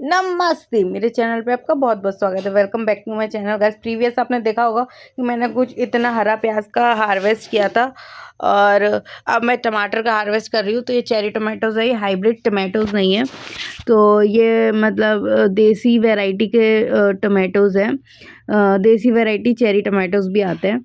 नमस्ते, मेरे चैनल पे आपका बहुत-बहुत स्वागत है। Welcome back to my channel guys. Previous आपने देखा होगा कि मैंने कुछ इतना हरा प्याज का हार्वेस्ट किया था और अब मैं टमाटर का हार्वेस्ट कर रही हूँ। तो ये चेरी टोमेटोज़ है, ये हाइब्रिड टोमेटोज़ नहीं है। तो ये मतलब देसी वैरायटी के टोमेटोज़ हैं। देसी वैरायटी चेरी टोमेटोज़ भी आते हैं।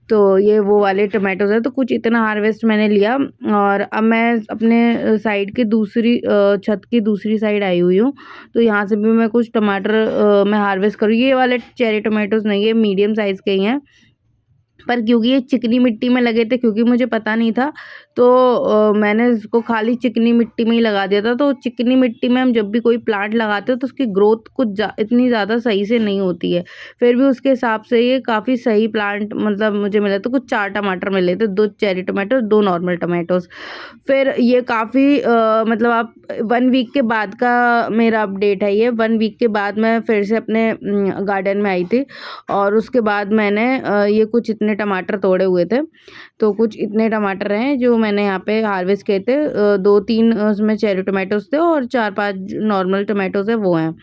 तो ये वो वाले टोमेटोज़ हैं। तो कुछ इतना हार्वेस्ट मैंने लिया और अब मैं अपने साइड की दूसरी छत की दूसरी साइड आई हुई हूँ। तो यहाँ से भी मैं कुछ टमाटर मैं हार्वेस्ट करूँ। ये वाले चेरी टोमेटोज़ नहीं है, मीडियम साइज़ के ही हैं। पर क्योंकि ये चिकनी मिट्टी में लगे थे, क्योंकि मुझे पता नहीं था, तो मैंने इसको खाली चिकनी मिट्टी में ही लगा दिया था। तो चिकनी मिट्टी में हम जब भी कोई प्लांट लगाते हो तो उसकी ग्रोथ कुछ इतनी ज़्यादा सही से नहीं होती है। फिर भी उसके हिसाब से ये काफ़ी सही प्लांट मतलब मुझे मिला। तो कुछ 4 टमाटर मिले थे, 2 चेरी टोमेटो, 2 नॉर्मल टोमेटोज़। फिर ये काफ़ी मतलब आप 1 वीक के बाद का मेरा अपडेट है ये। 1 वीक के बाद मैं फिर से अपने गार्डन में आई थी और उसके बाद मैंने ये कुछ इतने टमाटर तोड़े हुए थे। तो कुछ इतने टमाटर हैं जो मैंने यहाँ पे हार्वेस्ट किए थे। 2-3 उसमें चेरी टोमेटोज़ थे और 4-5 नॉर्मल टोमेटोज़ हैं, वो हैं।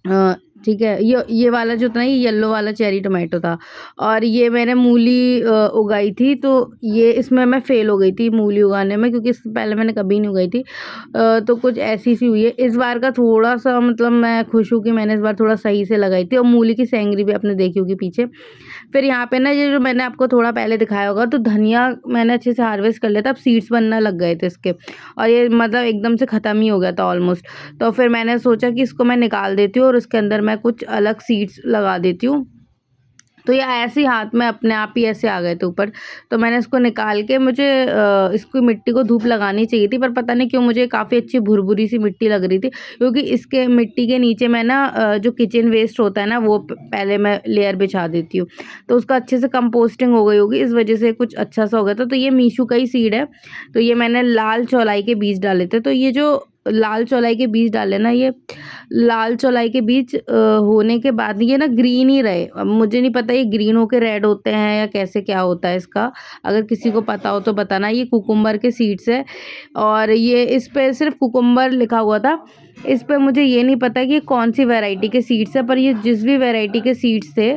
अ, ठीक है। ये वाला जो था ना, ये येलो वाला चेरी टोमेटो था और ये मैंने मूली उगाई थी। तो ये इसमें मैं फ़ेल हो गई थी मूली उगाने में, क्योंकि इससे पहले मैंने कभी नहीं उगाई थी। तो कुछ ऐसी-सी हुई है। इस बार का थोड़ा-सा मतलब मैं खुश हूँ कि मैंने इस बार थोड़ा सही से लगाई थी और मूली की सेंगरी भी आपने देखी होगी पीछे। फिर यहाँ पे ना, ये जो मैंने आपको थोड़ा पहले दिखाया होगा, तो धनिया मैंने अच्छे से हार्वेस्ट कर लिया था। अब सीड्स बनना लग गए थे इसके और ये मतलब एकदम से ख़त्म ही हो गया था ऑलमोस्ट। तो फिर मैंने सोचा कि इसको मैं निकाल देती हूँ और उसके अंदर मैं कुछ अलग सीड्स लगा देती हूँ। तो ये ऐसे ही हाथ में अपने आप ही ऐसे आ गए थे ऊपर। तो मैंने इसको निकाल के, मुझे इसको मिट्टी को धूप लगानी चाहिए थी, पर पता नहीं क्यों मुझे काफ़ी अच्छी भुरभुरी सी मिट्टी लग रही थी, क्योंकि इसके मिट्टी के नीचे मैं ना जो किचन वेस्ट होता है ना, वो पहले मैं लेयर बिछा देती हूँ। तो उसका अच्छे से कंपोस्टिंग हो गई होगी, इस वजह से कुछ अच्छा सा हो गया था। तो ये मीशू का ही सीड है। तो ये मैंने लाल चौलाई के बीज डाले थे। तो ये जो लाल चौलाई के बीज डाले ना, ये लाल चौलाई के बीज होने के बाद ये ना ग्रीन ही रहे। अब मुझे नहीं पता ये ग्रीन होके रेड होते हैं या कैसे क्या होता है इसका। अगर किसी को पता हो तो बताना। ये कुकुम्बर के सीड्स है और ये इस पे सिर्फ कुकुम्बर लिखा हुआ था। इस पे मुझे ये नहीं पता कि ये कौन सी वैरायटी के सीड्स है, पर ये जिस भी वैरायटी के सीड्स थे,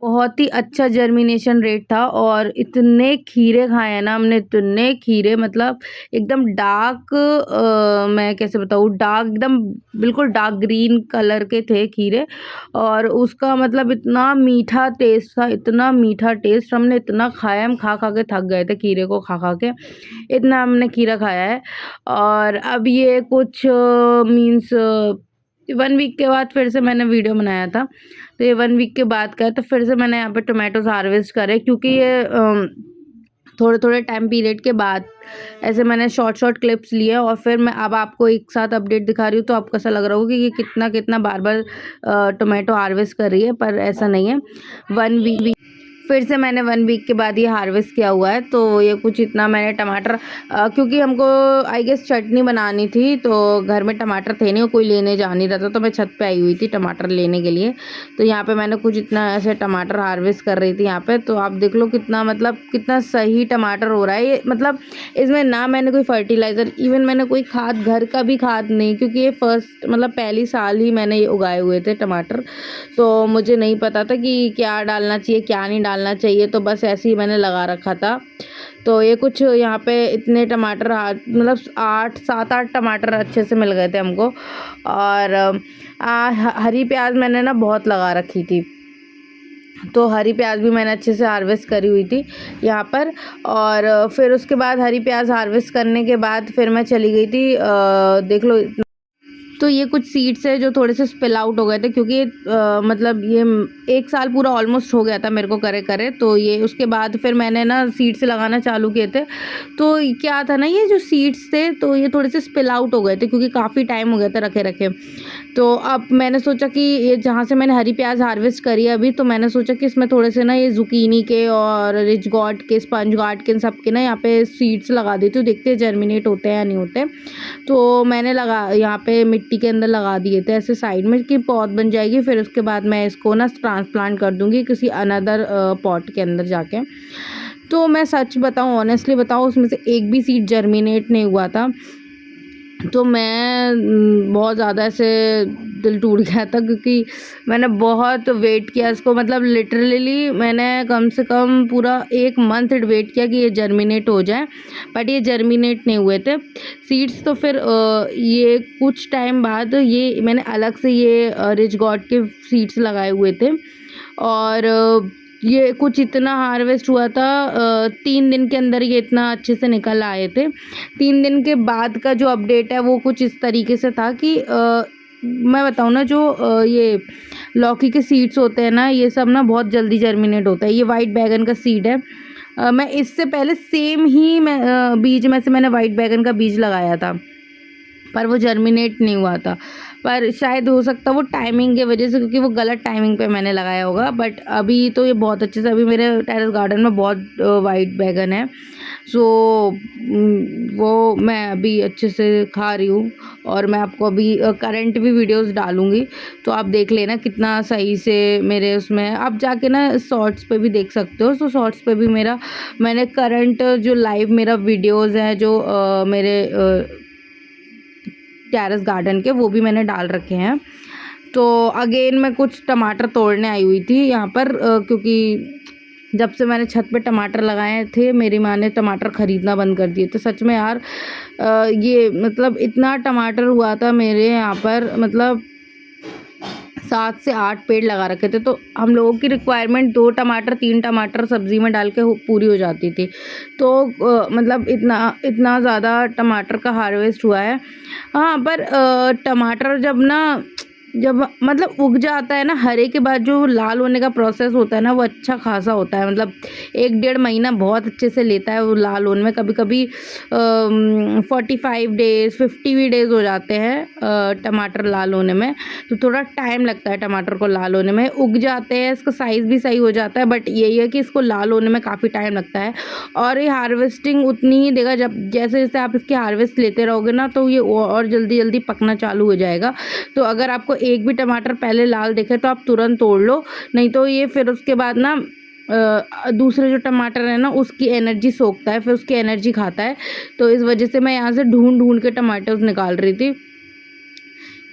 बहुत ही अच्छा जर्मिनेशन रेट था और इतने खीरे खाए हैं ना हमने, इतने खीरे, मतलब एकदम डार्क मैं कैसे बताऊँ, डार्क एकदम बिल्कुल डार्क ग्रीन कलर के थे खीरे। और उसका मतलब इतना मीठा टेस्ट था, इतना मीठा टेस्ट, हमने इतना खाया, हम खा खा के थक गए थे खीरे को खा खा के, इतना हमने खीरा खाया है। और अब ये कुछ मीन्स 1 वीक के बाद फिर से मैंने वीडियो बनाया था। तो ये 1 वीक के बाद का है, तो फिर से मैंने यहाँ पे टोमेटोज़ हार्वेस्ट करे, क्योंकि ये थोड़े-थोड़े टाइम पीरियड के बाद ऐसे मैंने शॉर्ट क्लिप्स लिए और फिर मैं अब आपको एक साथ अपडेट दिखा रही हूँ। तो आपको ऐसा लग रहा होगा कि ये कितना बार-बार टोमेटो हार्वेस्ट कर रही है, पर ऐसा नहीं है। 1 वीक फिर से मैंने 1 वीक के बाद ये हार्वेस्ट किया हुआ है। तो ये कुछ इतना मैंने टमाटर क्योंकि हमको आई गेस चटनी बनानी थी, तो घर में टमाटर थे नहीं और कोई लेने जा नहीं रहा था, तो मैं छत पे आई हुई थी टमाटर लेने के लिए। तो यहाँ पे मैंने कुछ इतना ऐसे टमाटर हार्वेस्ट कर रही थी यहाँ पे। तो आप देख लो कितना मतलब कितना सही टमाटर हो रहा है ये। मतलब इसमें ना मैंने कोई फर्टिलाइज़र, इवन मैंने कोई खाद, घर का भी खाद नहीं, क्योंकि ये फर्स्ट मतलब पहली साल ही मैंने ये उगाए हुए थे टमाटर। तो मुझे नहीं पता था कि क्या डालना चाहिए क्या नहीं डालना चाहिए, तो बस ऐसे ही मैंने लगा रखा था। तो ये कुछ यहाँ पे इतने टमाटर मतलब 7-8 टमाटर अच्छे से मिल गए थे हमको। और हरी प्याज मैंने ना बहुत लगा रखी थी, तो हरी प्याज भी मैंने अच्छे से हार्वेस्ट करी हुई थी यहाँ पर। और फिर उसके बाद हरी प्याज हार्वेस्ट करने के बाद फिर मैं चली गई थी देख लो। तो ये कुछ सीड्स है जो थोड़े से स्पिल आउट हो गए थे, क्योंकि मतलब ये 1 साल पूरा ऑलमोस्ट हो गया था मेरे को करे करे। तो ये उसके बाद फिर मैंने ना सीड्स लगाना चालू किए थे। तो क्या था ना, ये जो सीड्स थे तो ये थोड़े से स्पिल आउट हो गए थे, क्योंकि काफ़ी टाइम हो गया था रखे रखे। तो अब मैंने सोचा कि ये जहाँ से मैंने हरी प्याज हार्वेस्ट करी है अभी, तो मैंने सोचा कि इसमें थोड़े से ना ये जुकीनी के और रिच गॉड के, स्पंज गार्ड के, इन सब के ना यहाँ पे सीड्स लगा देती हूँ, देखते हैं जर्मिनेट होते हैं या नहीं होते। तो मैंने लगा यहाँ पे मिट्टी के अंदर लगा दिए थे ऐसे साइड में कि पॉट बन जाएगी। फिर उसके बाद मैं इसको ना ट्रांसप्लांट कर दूँगी किसी अनदर पॉट के अंदर जाके। तो मैं सच बताऊँ, ऑनेस्टली बताऊँ, उसमें से एक भी सीड जर्मिनेट नहीं हुआ था। तो मैं बहुत ज़्यादा ऐसे दिल टूट गया था, क्योंकि मैंने बहुत वेट किया इसको, मतलब लिटरली मैंने कम से कम पूरा 1 मंथ वेट किया कि ये जर्मिनेट हो जाए, बट ये जर्मिनेट नहीं हुए थे सीड्स। तो फिर ये कुछ टाइम बाद ये मैंने अलग से ये रिच गॉड के सीड्स लगाए हुए थे, और ये कुछ इतना हार्वेस्ट हुआ था 3 दिन के अंदर ये इतना अच्छे से निकल आए थे। 3 दिन के बाद का जो अपडेट है वो कुछ इस तरीके से था कि मैं बताऊँ ना, जो ये लौकी के सीड्स होते हैं ना, ये सब ना बहुत जल्दी जर्मिनेट होता है। ये वाइट बैगन का सीड है। मैं इससे पहले सेम ही बीज में से मैंने वाइट बैगन का बीज लगाया था, पर वो जर्मिनेट नहीं हुआ था। पर शायद हो सकता वो टाइमिंग की वजह से, क्योंकि वो गलत टाइमिंग पे मैंने लगाया होगा। बट अभी तो ये बहुत अच्छे से, अभी मेरे टेरेस गार्डन में बहुत वाइट बैगन है। सो वो मैं अभी अच्छे से खा रही हूँ, और मैं आपको अभी करंट भी वीडियोस डालूँगी, तो आप देख लेना कितना सही से मेरे उसमें। आप जाके ना शॉर्ट्स पे भी देख सकते हो, तो शॉर्ट्स पे भी मैंने करंट जो लाइव मेरा वीडियोस हैं जो मेरे टेरेस गार्डन के, वो भी मैंने डाल रखे हैं। तो अगेन मैं कुछ टमाटर तोड़ने आई हुई थी यहाँ पर, क्योंकि जब से मैंने छत पे टमाटर लगाए थे, मेरी माँ ने टमाटर ख़रीदना बंद कर दिए। तो सच में यार ये मतलब इतना टमाटर हुआ था मेरे यहाँ पर, मतलब 7 से 8 पेड़ लगा रखे थे। तो हम लोगों की रिक्वायरमेंट 2 टमाटर 3 टमाटर सब्ज़ी में डाल के पूरी हो जाती थी। तो मतलब इतना ज़्यादा टमाटर का हार्वेस्ट हुआ है। हाँ, पर टमाटर जब मतलब उग जाता है ना, हरे के बाद जो लाल होने का प्रोसेस होता है ना, वो अच्छा खासा होता है। मतलब 1 डेढ़ महीना बहुत अच्छे से लेता है वो लाल होने में। कभी कभी 45 डेज़ 50 भी डेज़ हो जाते हैं टमाटर लाल होने में। तो थोड़ा टाइम लगता है टमाटर को लाल होने में। उग जाते हैं, इसका साइज़ भी सही हो जाता है, बट यही है कि इसको लाल होने में काफ़ी टाइम लगता है। और ये हार्वेस्टिंग उतनी ही देगा, जब जैसे जैसे आप इसकी हार्वेस्ट लेते रहोगे ना, तो ये और जल्दी जल्दी पकना चालू हो जाएगा। तो अगर आपको एक भी टमाटर पहले लाल दिखे तो आप तुरंत तोड़ लो, नहीं तो ये फिर उसके बाद ना दूसरे जो टमाटर है ना, उसकी एनर्जी सोखता है, फिर उसकी एनर्जी खाता है। तो इस वजह से मैं यहाँ से ढूंढ ढूंढ के टमाटोज निकाल रही थी।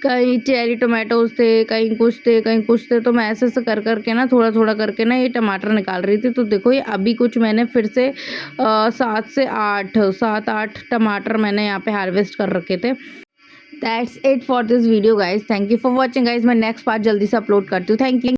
कहीं चेरी टोमेटोज थे, कहीं कुछ थे, कहीं कुछ थे। तो मैं ऐसे ऐसे कर करके ना, थोड़ा थोड़ा करके ना, ये टमाटर निकाल रही थी। तो देखो, ये अभी कुछ मैंने फिर से 7 8 टमाटर मैंने यहाँ पे हार्वेस्ट कर रखे थे। That's it for this video guys. Thank you for watching guys. मैं नेक्स्ट पार्ट जल्दी से अपलोड करती हूँ। Thank you.